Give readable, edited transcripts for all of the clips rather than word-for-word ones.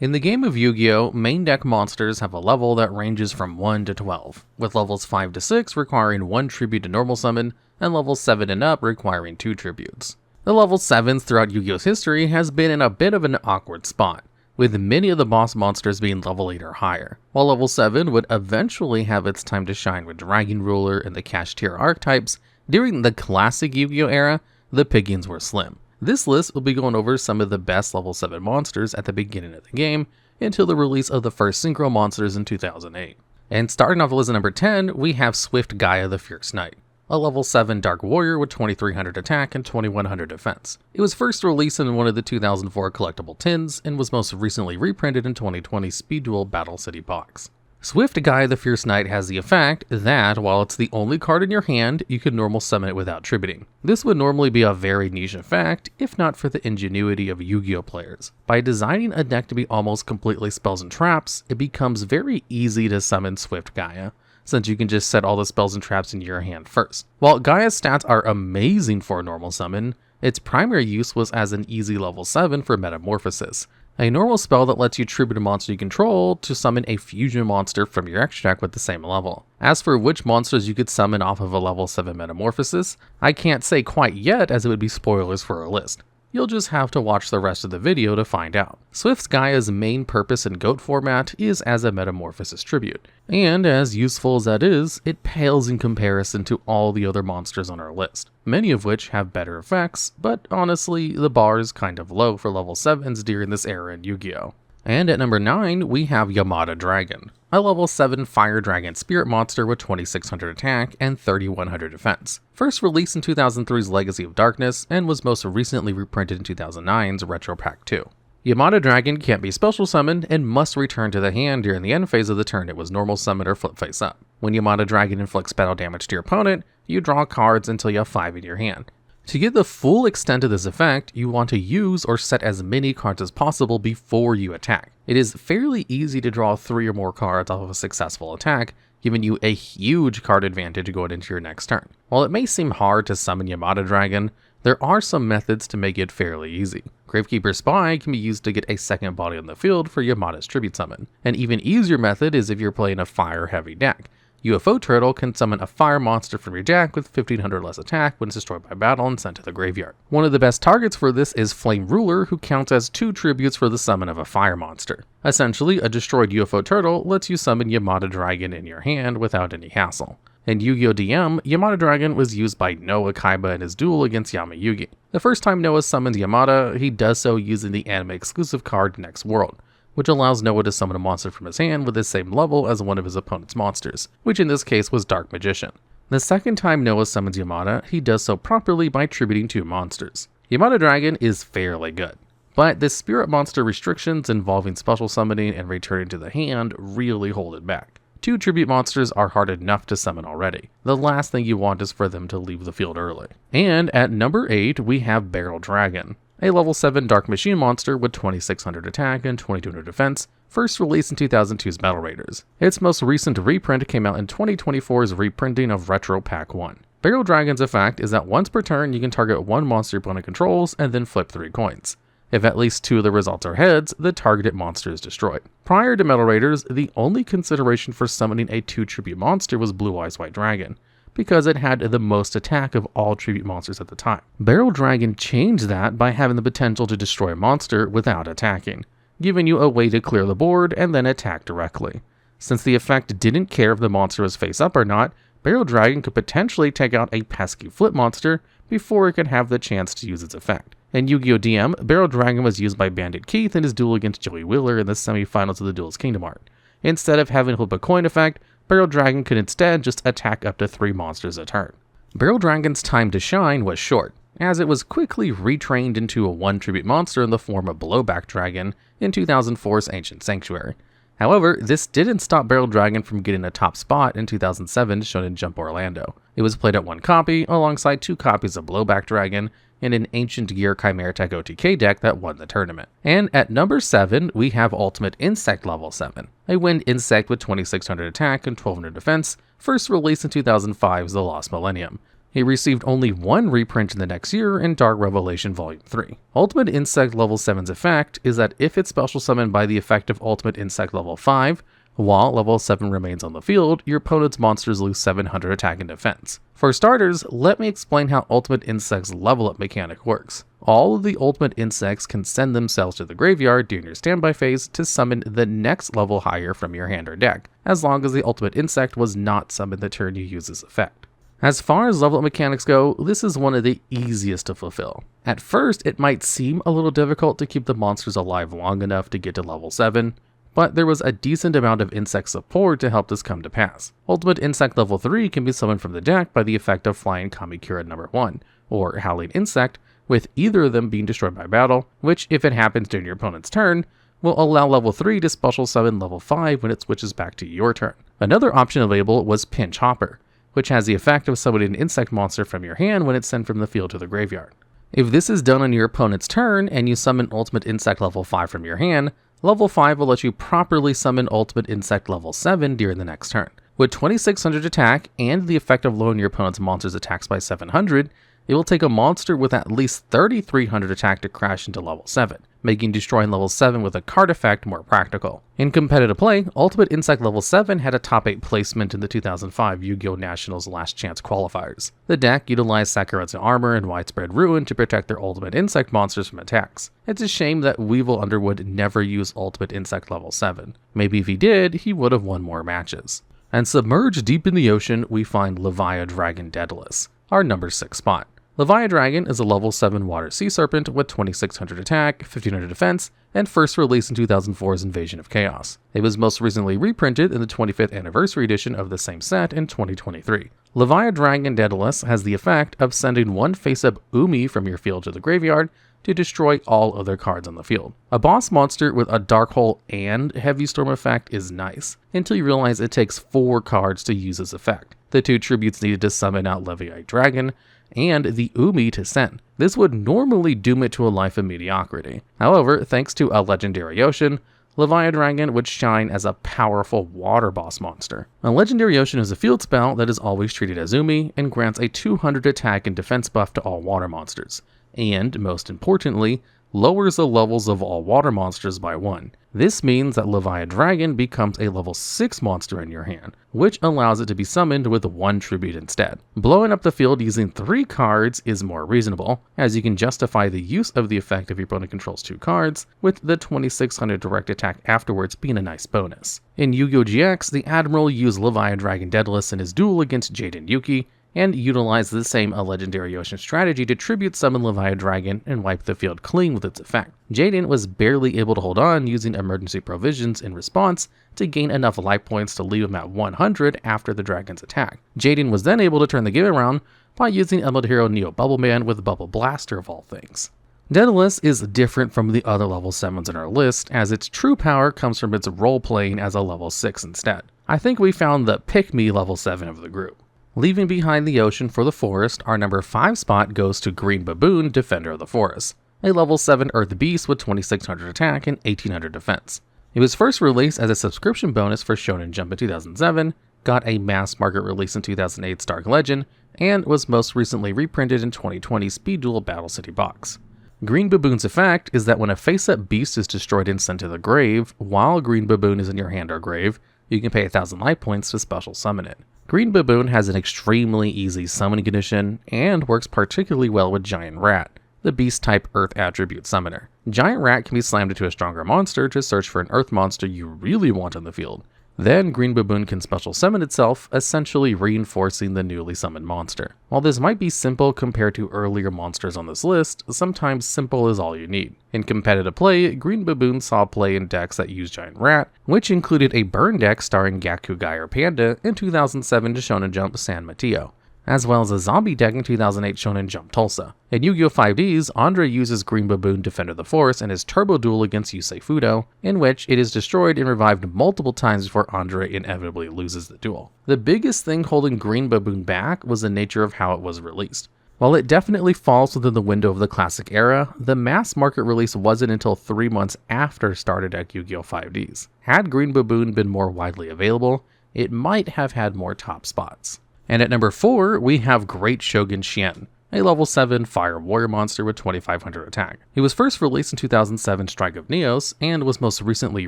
In the game of Yu-Gi-Oh, main deck monsters have a level that ranges from 1 to 12, with levels 5 to 6 requiring 1 tribute to normal summon, and levels 7 and up requiring 2 tributes. The level 7s throughout Yu-Gi-Oh's history has been in a bit of an awkward spot, with many of the boss monsters being level 8 or higher. While level 7 would eventually have its time to shine with Dragon Ruler and the Kashtira archetypes, during the classic Yu-Gi-Oh era, the pickings were slim. This list will be going over some of the best level 7 monsters at the beginning of the game until the release of the first synchro monsters in 2008. And starting off list at number 10, we have Swift Gaia the Fierce Knight, a level 7 Dark Warrior with 2300 attack and 2100 defense. It was first released in one of the 2004 collectible tins and was most recently reprinted in 2020 Speed Duel Battle City box. Swift Gaia the Fierce Knight has the effect that, while it's the only card in your hand, you can normal summon it without tributing. This would normally be a very niche effect, if not for the ingenuity of Yu-Gi-Oh players. By designing a deck to be almost completely spells and traps, it becomes very easy to summon Swift Gaia, since you can just set all the spells and traps into your hand first. While Gaia's stats are amazing for a normal summon, its primary use was as an easy level 7 for Metamorphosis, a normal spell that lets you tribute a monster you control to summon a fusion monster from your extract with the same level. As for which monsters you could summon off of a level 7 Metamorphosis, I can't say quite yet as it would be spoilers for our list. You'll just have to watch the rest of the video to find out. Swift Gaia's main purpose in GOAT format is as a Metamorphosis tribute, and as useful as that is, it pales in comparison to all the other monsters on our list, many of which have better effects, but honestly, the bar is kind of low for level 7s during this era in Yu-Gi-Oh! And at number 9, we have Yamata Dragon, a level 7 Fire Dragon Spirit monster with 2600 attack and 3100 defense. First released in 2003's Legacy of Darkness, and was most recently reprinted in 2009's Retro Pack 2. Yamata Dragon can't be special summoned and must return to the hand during the end phase of the turn it was normal summoned or flip face up. When Yamata Dragon inflicts battle damage to your opponent, you draw cards until you have 5 in your hand. To get the full extent of this effect, you want to use or set as many cards as possible before you attack. It is fairly easy to draw 3 or more cards off of a successful attack, giving you a huge card advantage going into your next turn. While it may seem hard to summon Yamata Dragon, there are some methods to make it fairly easy. Gravekeeper Spy can be used to get a second body on the field for Yamata's tribute summon. An even easier method is if you're playing a fire-heavy deck. UFO Turtle can summon a fire monster from your deck with 1500 less attack when it's destroyed by battle and sent to the graveyard. One of the best targets for this is Flame Ruler, who counts as 2 tributes for the summon of a fire monster. Essentially, a destroyed UFO Turtle lets you summon Yamata Dragon in your hand without any hassle. In Yu-Gi-Oh! DM, Yamata Dragon was used by Noah Kaiba in his duel against Yamayugi. The first time Noah summons Yamata, he does so using the anime exclusive card Next World, which allows Noah to summon a monster from his hand with the same level as one of his opponent's monsters, which in this case was Dark Magician. The second time Noah summons Yamata, he does so properly by tributing 2 monsters. Yamata Dragon is fairly good, but the spirit monster restrictions involving special summoning and returning to the hand really hold it back. 2 tribute monsters are hard enough to summon already. The last thing you want is for them to leave the field early. And at number 8, we have Levia-Dragon, a level 7 Dark Machine monster with 2600 attack and 2200 defense, first released in 2002's Battle Raiders. Its most recent reprint came out in 2024's reprinting of Retro Pack 1. Levia-Dragon's effect is that once per turn you can target 1 monster your opponent controls and then flip 3 coins. If at least 2 of the results are heads, the targeted monster is destroyed. Prior to Battle Raiders, the only consideration for summoning a 2 tribute monster was Blue Eyes White Dragon, because it had the most attack of all tribute monsters at the time. Levia-Dragon changed that by having the potential to destroy a monster without attacking, giving you a way to clear the board and then attack directly. Since the effect didn't care if the monster was face up or not, Levia-Dragon could potentially take out a pesky flip monster before it could have the chance to use its effect. In Yu-Gi-Oh! DM, Levia-Dragon was used by Bandit Keith in his duel against Joey Wheeler in the semifinals of the Duel's Kingdom Art. Instead of having flip a coin effect, Levia-Dragon could instead just attack up to 3 monsters a turn. Levia-Dragon's time to shine was short, as it was quickly retrained into a 1 tribute monster in the form of Blowback Dragon in 2004's Ancient Sanctuary. However, this didn't stop Levia-Dragon from getting a top spot in 2007's Shonen Jump Orlando. It was played at 1 copy, alongside 2 copies of Blowback Dragon, in an Ancient Gear Chimera Tech OTK deck that won the tournament. And at number 7, we have Ultimate Insect Level 7, a winged insect with 2600 attack and 1200 defense, first released in 2005's The Lost Millennium. It received only one reprint in the next year in Dark Revelation Volume 3. Ultimate Insect Level 7's effect is that if it's special summoned by the effect of Ultimate Insect Level 5, while level 7 remains on the field, your opponent's monsters lose 700 attack and defense. For starters, let me explain how Ultimate Insect's level up mechanic works. All of the Ultimate Insects can send themselves to the graveyard during your standby phase to summon the next level higher from your hand or deck, as long as the Ultimate Insect was not summoned the turn you use this effect. As far as level up mechanics go, this is one of the easiest to fulfill. At first, it might seem a little difficult to keep the monsters alive long enough to get to level 7, but there was a decent amount of insect support to help this come to pass. Ultimate Insect Level 3 can be summoned from the deck by the effect of Flying Kamikura No. 1, or Howling Insect, with either of them being destroyed by battle, which, if it happens during your opponent's turn, will allow level 3 to special summon level 5 when it switches back to your turn. Another option available was Pinch Hopper, which has the effect of summoning an insect monster from your hand when it's sent from the field to the graveyard. If this is done on your opponent's turn and you summon Ultimate Insect Level 5 from your hand, Level 5 will let you properly summon Ultimate Insect Level 7 during the next turn. With 2600 attack and the effect of lowering your opponent's monster's attacks by 700, it will take a monster with at least 3300 attack to crash into level 7, making destroying level 7 with a card effect more practical. In competitive play, Ultimate Insect Level 7 had a top 8 placement in the 2005 Yu-Gi-Oh! Nationals Last Chance qualifiers. The deck utilized Sakuretsu Armor and Widespread Ruin to protect their Ultimate Insect monsters from attacks. It's a shame that Weevil Underwood never used Ultimate Insect Level 7. Maybe if he did, he would have won more matches. And submerged deep in the ocean, we find Levia-Dragon Daedalus, our number 6 spot. Levia-Dragon is a level 7 water sea serpent with 2600 attack, 1500 defense, and first released in 2004's Invasion of Chaos. It was most recently reprinted in the 25th anniversary edition of the same set in 2023. Levia-Dragon Daedalus has the effect of sending one face-up Umi from your field to the graveyard to destroy all other cards on the field. A boss monster with a Dark Hole and Heavy Storm effect is nice, until you realize it takes 4 cards to use this effect. The 2 tributes needed to summon out Levia-Dragon, and the Umi to send. This would normally doom it to a life of mediocrity. However, thanks to a Legendary Ocean, Levia-Dragon would shine as a powerful water boss monster. A Legendary Ocean is a field spell that is always treated as Umi and grants a 200 attack and defense buff to all water monsters, and, most importantly, lowers the levels of all water monsters by 1. This means that Levia-Dragon becomes a level 6 monster in your hand, which allows it to be summoned with 1 tribute instead. Blowing up the field using 3 cards is more reasonable, as you can justify the use of the effect if your opponent controls 2 cards, with the 2600 direct attack afterwards being a nice bonus. In Yu-Gi-Oh! GX, the Admiral used Levia-Dragon Daedalus in his duel against Jaden Yuki, and utilized the same Legendary Ocean strategy to tribute summon Levia-Dragon and wipe the field clean with its effect. Jaden was barely able to hold on using emergency provisions in response to gain enough life points to leave him at 100 after the dragon's attack. Jaden was then able to turn the game around by using Emerald Hero Neo Bubbleman with Bubble Blaster of all things. Daedalus is different from the other level 7s in our list, as its true power comes from its role playing as a level 6 instead. I think we found the pick-me level 7 of the group. Leaving behind the ocean for the forest, our number 5 spot goes to Green Baboon, Defender of the Forest, a level 7 Earth Beast with 2600 attack and 1800 defense. It was first released as a subscription bonus for Shonen Jump in 2007, got a mass market release in 2008's Dark Legend, and was most recently reprinted in 2020's Speed Duel Battle City box. Green Baboon's effect is that when a face-up beast is destroyed and sent to the grave, while Green Baboon is in your hand or grave, you can pay 1000 life points to special summon it. Green Baboon has an extremely easy summoning condition, and works particularly well with Giant Rat, the beast-type Earth attribute summoner. Giant Rat can be slammed into a stronger monster to search for an Earth monster you really want on the field. Then Green Baboon can special summon itself, essentially reinforcing the newly summoned monster. While this might be simple compared to earlier monsters on this list, sometimes simple is all you need. In competitive play, Green Baboon saw play in decks that use Giant Rat, which included a burn deck starring Gaku Gaia Panda in 2007 to Shonen Jump San Mateo, as well as a zombie deck in 2008 Shonen Jump Tulsa. In Yu-Gi-Oh! 5Ds, Andre uses Green Baboon Defender of the Forest in his turbo duel against Yusei Fudo, in which it is destroyed and revived multiple times before Andre inevitably loses the duel. The biggest thing holding Green Baboon back was the nature of how it was released. While it definitely falls within the window of the classic era, the mass market release wasn't until 3 months after Starter Deck Yu-Gi-Oh! 5Ds. Had Green Baboon been more widely available, it might have had more top spots. And at number 4, we have Great Shogun Shien, a level 7 fire warrior monster with 2500 attack. He was first released in 2007 Strike of Neos, and was most recently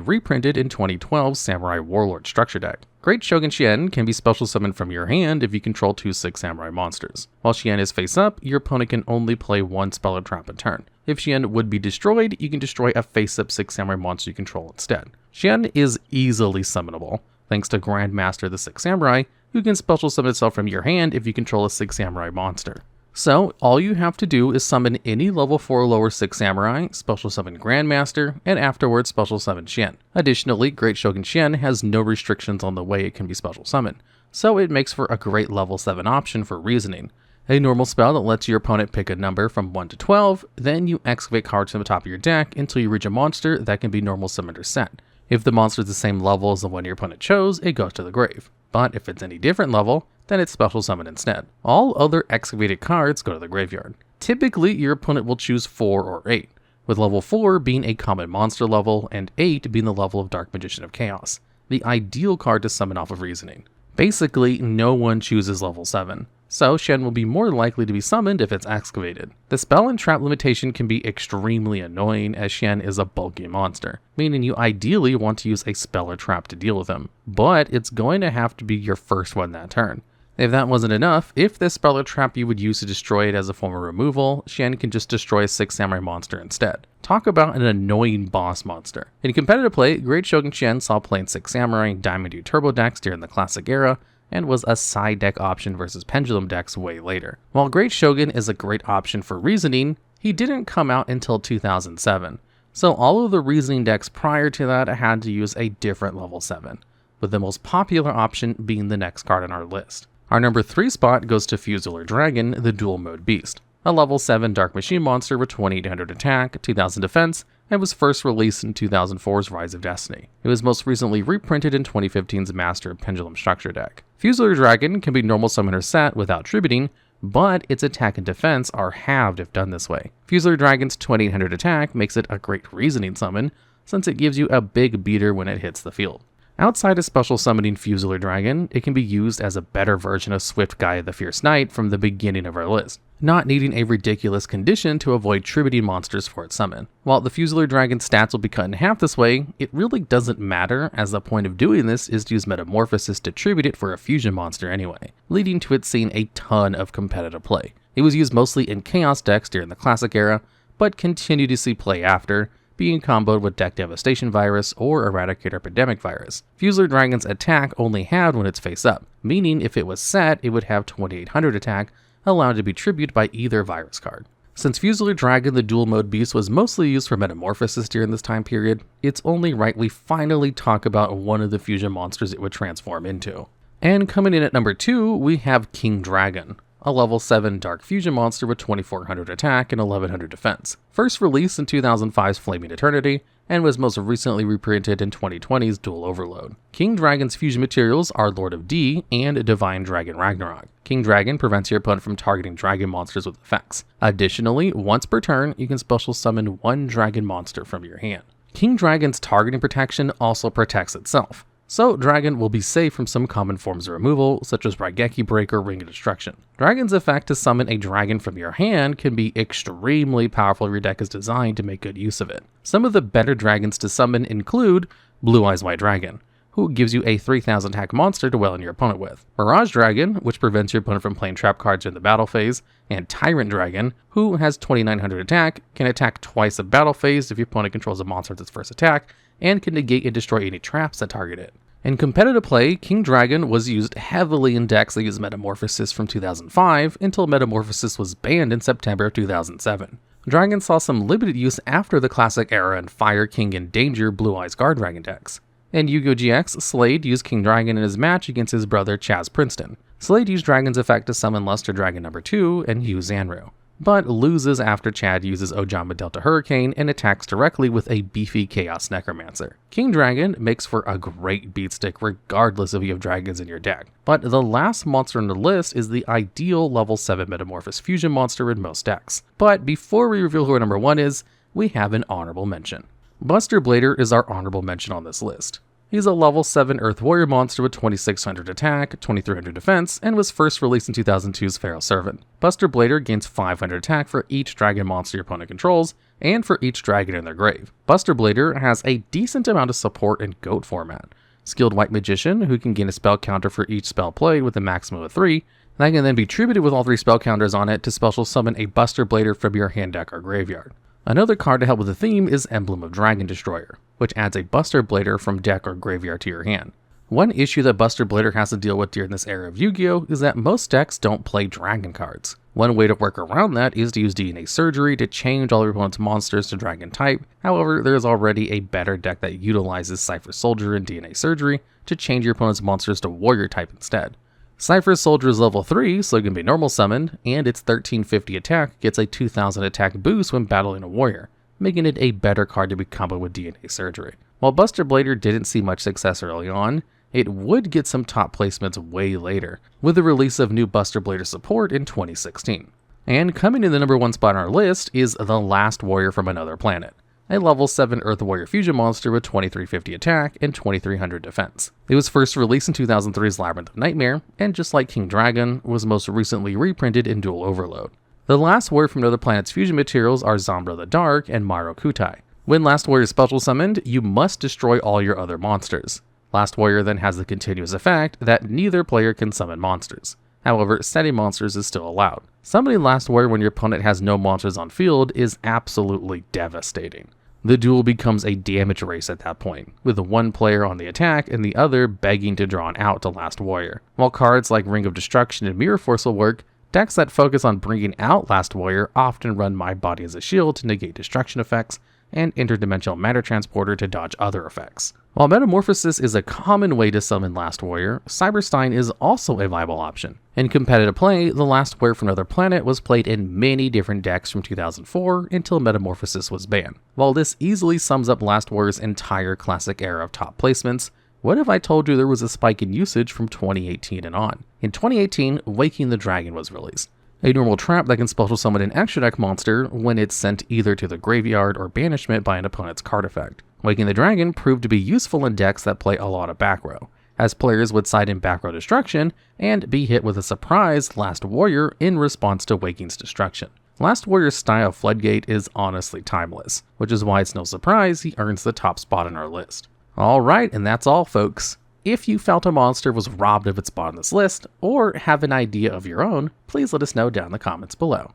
reprinted in 2012 Samurai Warlord structure deck. Great Shogun Shien can be special summoned from your hand if you control 2 6 samurai monsters. While Shien is face up, your opponent can only play 1 spell or trap a turn. If Shien would be destroyed, you can destroy a face up 6 samurai monster you control instead. Shien is easily summonable, thanks to Grandmaster the 6 Samurai, who can special summon itself from your hand if you control a 6 samurai monster. So, all you have to do is summon any level 4 or lower 6 samurai, special summon Grandmaster, and afterwards special summon Shien. Additionally, Great Shogun Shien has no restrictions on the way it can be special summoned, so it makes for a great level 7 option for reasoning. A normal spell that lets your opponent pick a number from 1 to 12, then you excavate cards from the top of your deck until you reach a monster that can be normal summoned or set. If the monster is the same level as the one your opponent chose, it goes to the grave. But if it's any different level, then it's special summoned instead. All other excavated cards go to the graveyard. Typically, your opponent will choose 4 or 8, with level 4 being a common monster level and 8 being the level of Dark Magician of Chaos, the ideal card to summon off of reasoning. Basically, no one chooses level 7, so Shien will be more likely to be summoned if it's excavated. The spell and trap limitation can be extremely annoying as Shien is a bulky monster, meaning you ideally want to use a spell or trap to deal with him, but it's going to have to be your first one that turn. If that wasn't enough, if this spell or trap you would use to destroy it as a form of removal, Shien can just destroy a 6 samurai monster instead. Talk about an annoying boss monster. In competitive play, Great Shogun Shien saw playing 6 samurai Diamond U Turbo decks during the classic era, and was a side deck option versus pendulum decks way later. While Great Shogun is a great option for reasoning, he didn't come out until 2007, so all of the reasoning decks prior to that had to use a different level 7, with the most popular option being the next card on our list. Our number 3 spot goes to Fusilier-Dragon, the dual mode beast, a level 7 Dark Machine monster with 2800 attack, 2000 defense, and was first released in 2004's Rise of Destiny. It was most recently reprinted in 2015's Master of Pendulum structure deck. Fusilier-Dragon can be normal summoned or set without tributing, but its attack and defense are halved if done this way. Fusilier-Dragon's 2800 attack makes it a great reasoning summon, since it gives you a big beater when it hits the field. Outside of special summoning Fusilier-Dragon, it can be used as a better version of Swift Gaia the Fierce Knight from the beginning of our list, not needing a ridiculous condition to avoid tributing monsters for its summon. While the Fusilier-Dragon stats will be cut in half this way, it really doesn't matter, as the point of doing this is to use Metamorphosis to tribute it for a fusion monster anyway, leading to it seeing a ton of competitive play. It was used mostly in Chaos decks during the Classic era, but continued to see play after, being comboed with Deck Devastation Virus or Eradicator Epidemic Virus. Fusilier-Dragon's attack only had when it's face up, meaning if it was set, it would have 2800 attack, allowed to be tributed by either virus card. Since Fusilier-Dragon the dual mode beast was mostly used for Metamorphosis during this time period, it's only right we finally talk about one of the fusion monsters it would transform into. And coming in at number 2, we have King Dragon, a level 7 Dark Fusion monster with 2400 attack and 1100 defense. First released in 2005's Flaming Eternity, and was most recently reprinted in 2020's Dual Overload. King Dragon's fusion materials are Lord of D and Divine Dragon Ragnarok. King Dragon prevents your opponent from targeting dragon monsters with effects. Additionally, once per turn, you can special summon 1 dragon monster from your hand. King Dragon's targeting protection also protects itself, so Dragon will be safe from some common forms of removal, such as Raigeki Break or Ring of Destruction. Dragon's effect to summon a dragon from your hand can be extremely powerful if your deck is designed to make good use of it. Some of the better dragons to summon include Blue Eyes White Dragon, who gives you a 3000 attack monster to wail on your opponent with, Mirage Dragon, which prevents your opponent from playing trap cards in the battle phase, and Tyrant Dragon, who has 2900 attack, can attack twice a battle phase if your opponent controls a monster at its first attack, and can negate and destroy any traps that target it. In competitive play, King Dragon was used heavily in decks that used Metamorphosis from 2005 until Metamorphosis was banned in September of 2007. Dragon saw some limited use after the Classic era in Fire King and Danger Blue Eyes Guard Dragon decks. In Yu-Gi-Oh! GX, Slade used King Dragon in his match against his brother Chaz Princeton. Slade used Dragon's effect to summon Luster Dragon number 2 and Yu Zanru, but loses after Chad uses Ojama Delta Hurricane and attacks directly with a beefy Chaos Necromancer. King Dragon makes for a great beatstick regardless if you have dragons in your deck, but the last monster on the list is the ideal level 7 Metamorphosis fusion monster in most decks. But before we reveal who our number 1 is, we have an honorable mention. Buster Blader is our honorable mention on this list. He's a level 7 Earth Warrior monster with 2600 attack, 2300 defense, and was first released in 2002's Pharaoh Servant. Buster Blader gains 500 attack for each dragon monster your opponent controls, and for each dragon in their grave. Buster Blader has a decent amount of support in GOAT format. Skilled White Magician, who can gain a spell counter for each spell played with a maximum of 3, that can then be tributed with all 3 spell counters on it to special summon a Buster Blader from your hand deck or graveyard. Another card to help with the theme is Emblem of Dragon Destroyer, which adds a Buster Blader from deck or graveyard to your hand. One issue that Buster Blader has to deal with during this era of Yu-Gi-Oh! Is that most decks don't play dragon cards. One way to work around that is to use DNA Surgery to change all your opponent's monsters to dragon type. However, there is already a better deck that utilizes Cypher Soldier and DNA Surgery to change your opponent's monsters to warrior type instead. Cypher Soldier is level 3, so it can be normal summoned, and its 1350 attack gets a 2000 attack boost when battling a warrior, making it a better card to be comboed with DNA Surgery. While Buster Blader didn't see much success early on, it would get some top placements way later, with the release of new Buster Blader support in 2016. And coming in the number 1 spot on our list is The Last Warrior from Another Planet, a level 7 Earth Warrior fusion monster with 2350 attack and 2300 defense. It was first released in 2003's Labyrinth of Nightmare, and just like King Dragon, was most recently reprinted in Dual Overload. The Last Warrior from Another Planet's fusion materials are Zambra the Dark and Maro Kutai. When Last Warrior is special summoned, you must destroy all your other monsters. Last Warrior then has the continuous effect that neither player can summon monsters. However, setting monsters is still allowed. Summoning Last Warrior when your opponent has no monsters on field is absolutely devastating. The duel becomes a damage race at that point, with one player on the attack and the other begging to draw an out to Last Warrior. While cards like Ring of Destruction and Mirror Force will work, decks that focus on bringing out Last Warrior often run My Body as a Shield to negate destruction effects, and Interdimensional Matter Transporter to dodge other effects. While Metamorphosis is a common way to summon Last Warrior, Cyberstein is also a viable option. In competitive play, The Last Warrior from Another Planet was played in many different decks from 2004 until Metamorphosis was banned. While this easily sums up Last Warrior's entire classic era of top placements, what if I told you there was a spike in usage from 2018 and on? In 2018, Waking the Dragon was released, a normal trap that can special summon an extra deck monster when it's sent either to the graveyard or banishment by an opponent's card effect. Waking the Dragon proved to be useful in decks that play a lot of back row, as players would side in back row destruction and be hit with a surprise Last Warrior in response to Waking's destruction. Last Warrior's style Floodgate is honestly timeless, which is why it's no surprise he earns the top spot on our list. Alright, and that's all folks. If you felt a monster was robbed of its spot on this list, or have an idea of your own, please let us know down in the comments below.